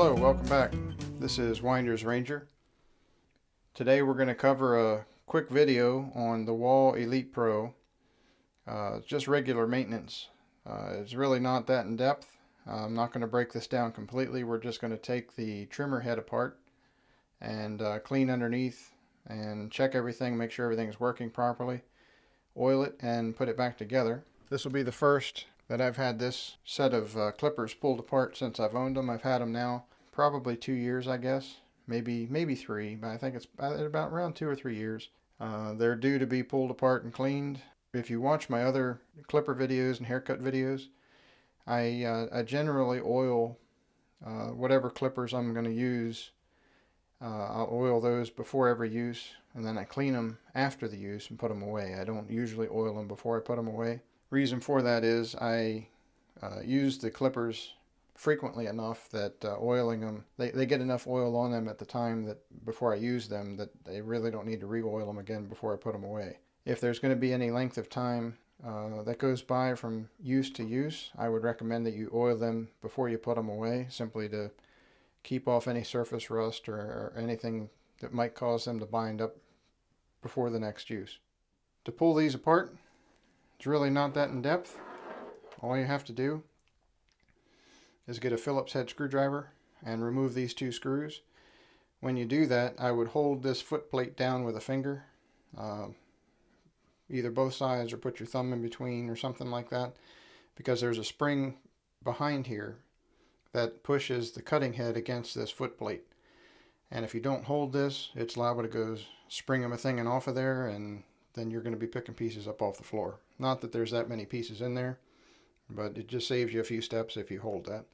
Hello, welcome back. This is WindersRanger. Today we're going to cover a quick video on the Wahl Elite Pro. Just regular maintenance. It's really not that in depth. I'm not going to break this down completely. We're just going to take the trimmer head apart and clean underneath and check everything, make sure everything's working properly, oil it, and put it back together. This will be the first that I've had this set of clippers pulled apart since I've owned them. I've had them now probably 2 years, I guess, maybe 3, but I think it's about around 2 or 3 years. They're due to be pulled apart and cleaned. If you watch my other clipper videos and haircut videos, I generally oil whatever clippers I'm going to use. I'll oil those before every use, and then I clean them after the use and put them away. I don't usually oil them before I put them away. Reason for that is I use the clippers frequently enough that oiling them, they get enough oil on them at the time that before I use them that they really don't need to re-oil them again before I put them away. If there's going to be any length of time that goes by from use to use, I would recommend that you oil them before you put them away, simply to keep off any surface rust or anything that might cause them to bind up before the next use. To pull these apart, it's really not that in depth. All you have to do is get a Phillips head screwdriver and remove these 2 screws. When you do that, I would hold this foot plate down with a finger, either both sides, or put your thumb in between or something like that, because there's a spring behind here that pushes the cutting head against this foot plate. And if you don't hold this, it's liable to go springing a thing off of there, and then you're going to be picking pieces up off the floor. Not that there's that many pieces in there, but it just saves you a few steps if you hold that.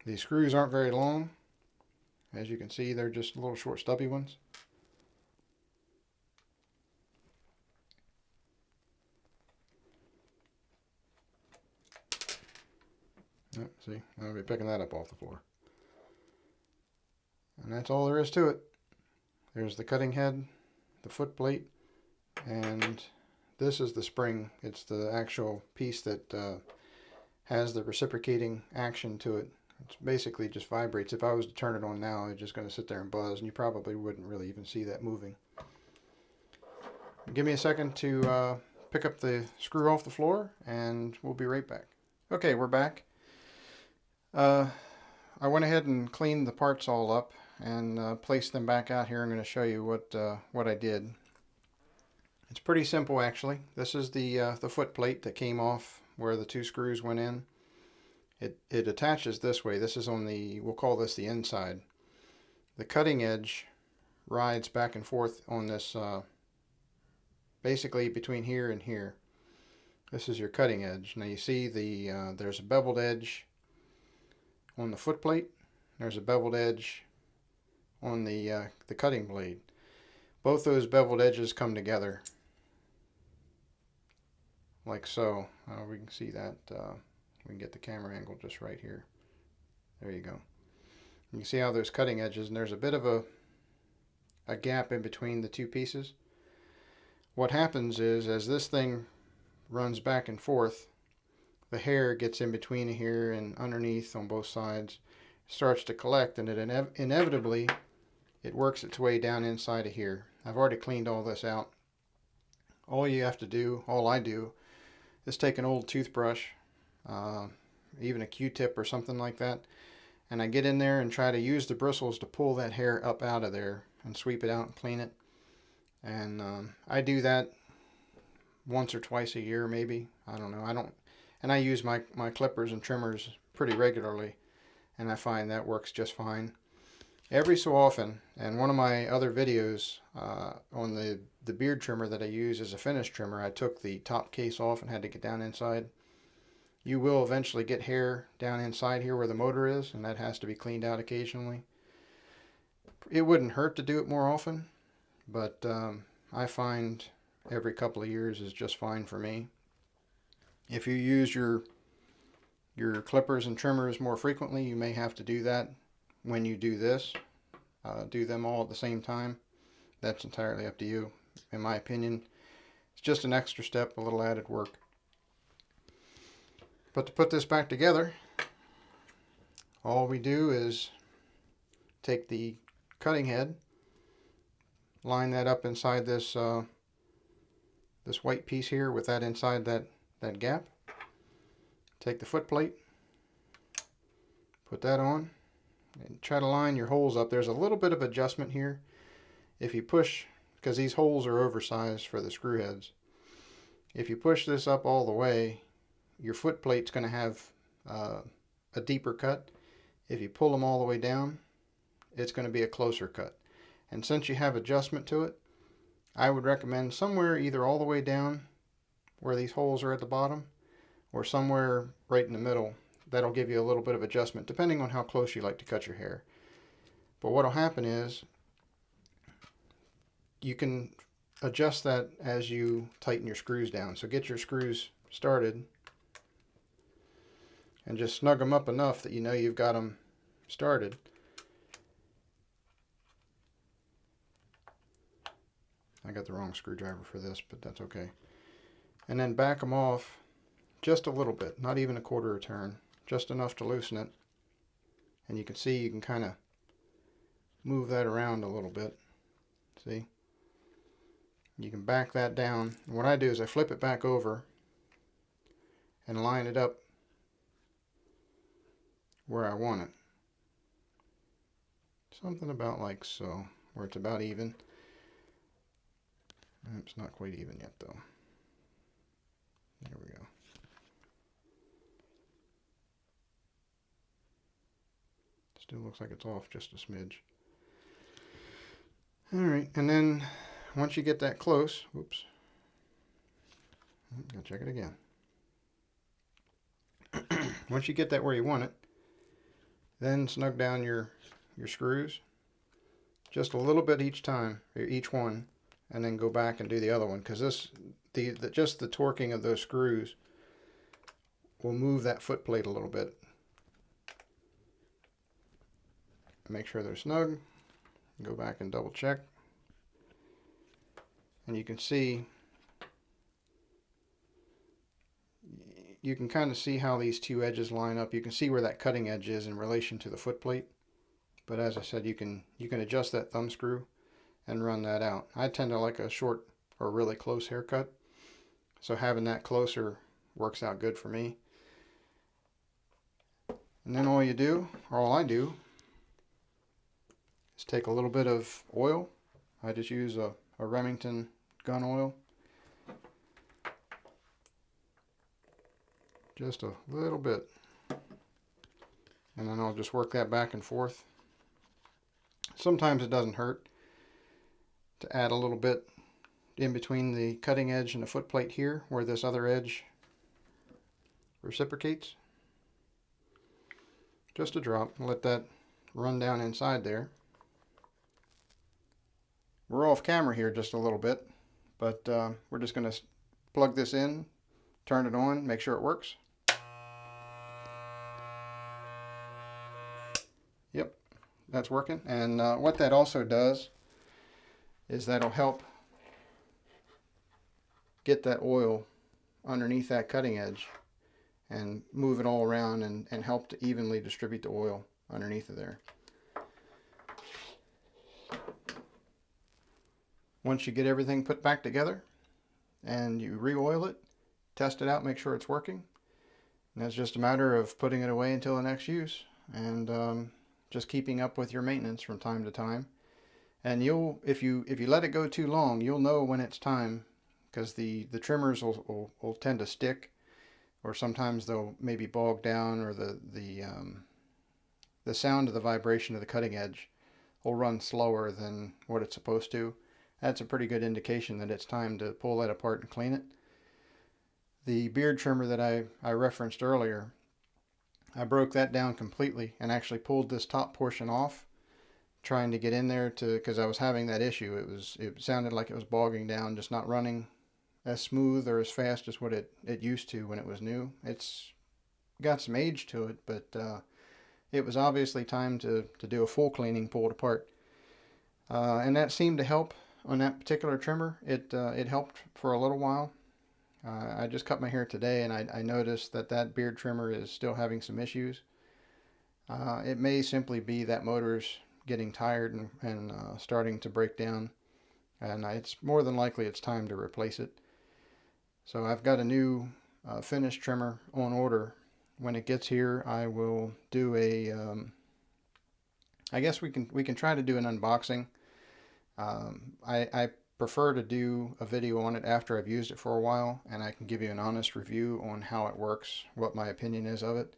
These screws aren't very long. As you can see, they're just little short stubby ones. Yep, see, I'll be picking that up off the floor. And that's all there is to it. There's the cutting head, the foot plate, and this is the spring. It's the actual piece that has the reciprocating action to it. It basically just vibrates. If I was to turn it on now, it's just going to sit there and buzz, and you probably wouldn't really even see that moving. Give me a second to pick up the screw off the floor, and we'll be right back. Okay, we're back. I went ahead and cleaned the parts all up and placed them back out here. I'm going to show you what I did. It's pretty simple, actually. This is the foot plate that came off where the 2 screws went in. It attaches this way. This is on the, we'll call this the inside. The cutting edge rides back and forth on this, basically between here and here. This is your cutting edge. Now you see there's a beveled edge on the foot plate. There's a beveled edge on the cutting blade. Both those beveled edges come together like so. We can see that. We can get the camera angle just right here. There you go. You can see how those cutting edges, and there's a bit of a gap in between the 2 pieces. What happens is, as this thing runs back and forth, the hair gets in between here and underneath on both sides, starts to collect, and it inevitably it works its way down inside of here. I've already cleaned all this out. All you have to do, all I do, is take an old toothbrush, even a Q-tip or something like that, and I get in there and try to use the bristles to pull that hair up out of there and sweep it out and clean it. And I do that once or twice a year, maybe. I don't know. And I use my clippers and trimmers pretty regularly, and I find that works just fine. Every so often, and one of my other videos on the beard trimmer that I use as a finish trimmer, I took the top case off and had to get down inside. You will eventually get hair down inside here where the motor is, and that has to be cleaned out occasionally. It wouldn't hurt to do it more often, but I find every couple of years is just fine for me. If you use your clippers and trimmers more frequently, you may have to do that when you do this. Do them all at the same time. That's entirely up to you. In my opinion, it's just an extra step, a little added work. But to put this back together, All we do is take the cutting head, line that up inside this this white piece here with that inside that gap. Take the foot plate, put that on, and try to line your holes up. There's a little bit of adjustment here. If you push, because these holes are oversized for the screw heads, if you push this up all the way, your foot plate's going to have a deeper cut. If you pull them all the way down, it's going to be a closer cut. And since you have adjustment to it, I would recommend somewhere either all the way down where these holes are at the bottom, or somewhere right in the middle. That'll give you a little bit of adjustment depending on how close you like to cut your hair. But what will happen is you can adjust that as you tighten your screws down. So get your screws started and just snug them up enough that you know you've got them started. I got the wrong screwdriver for this, but that's okay. And then back them off just a little bit, not even a quarter a turn, just enough to loosen it. And you can see you can kind of move that around a little bit. See? You can back that down. And what I do is I flip it back over and line it up where I want it. Something about like so, where it's about even. It's not quite even yet though. There we go. Still looks like it's off just a smidge. Alright, and then once you get that close, whoops, gotta check it again. Once you get that where you want it, then snug down your screws just a little bit each time, or each one, and then go back and do the other one, because just the torquing of those screws will move that foot plate a little bit. Make sure they're snug. Go back and double check. And you can see, you can kind of see how these two edges line up. You can see where that cutting edge is in relation to the foot plate. But as I said, you can adjust that thumb screw and run that out. I tend to like a short or really close haircut, so having that closer works out good for me. And then all you do, or all I do, is take a little bit of oil. I just use a Remington gun oil. Just a little bit. And then I'll just work that back and forth. Sometimes it doesn't hurt to add a little bit in between the cutting edge and the foot plate here, where this other edge reciprocates. Just a drop, and let that run down inside there. We're off camera here just a little bit, but we're just going to plug this in, turn it on, make sure it works. Yep, that's working. And what that also does is that'll help get that oil underneath that cutting edge and move it all around and help to evenly distribute the oil underneath of there. Once you get everything put back together and you re-oil it, test it out, make sure it's working. And that's just a matter of putting it away until the next use, and just keeping up with your maintenance from time to time. And if you let it go too long, you'll know when it's time, because the trimmers will tend to stick, or sometimes they'll maybe bog down, or the sound of the vibration of the cutting edge will run slower than what it's supposed to. That's a pretty good indication that it's time to pull that apart and clean it. The beard trimmer that I referenced earlier, I broke that down completely and actually pulled this top portion off, trying to get in there because I was having that issue. It sounded like it was bogging down, just not running as smooth or as fast as what it used to when it was new. It's got some age to it, but it was obviously time to do a full cleaning, pull it apart. And that seemed to help on that particular trimmer. It helped for a little while. I just cut my hair today, and I noticed that beard trimmer is still having some issues. It may simply be that motor's getting tired and starting to break down, and it's more than likely it's time to replace it. So I've got a new finish trimmer on order. When it gets here, I will do a I guess we can try to do an unboxing. I prefer to do a video on it after I've used it for a while, and I can give you an honest review on how it works, what my opinion is of it,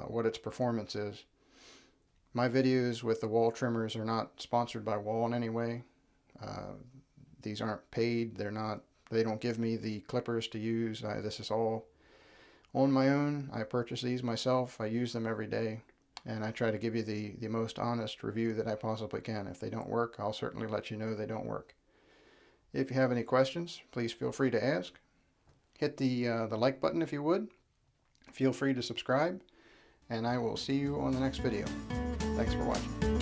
what its performance is. My videos with the Wahl trimmers are not sponsored by Wahl in any way. These aren't paid. They don't give me the clippers to use. This is all on my own. I purchase these myself. I use them every day, and I try to give you the most honest review that I possibly can. If they don't work, I'll certainly let you know they don't work. If you have any questions, please feel free to ask. Hit the like button if you would. Feel free to subscribe, and I will see you on the next video. Thanks for watching.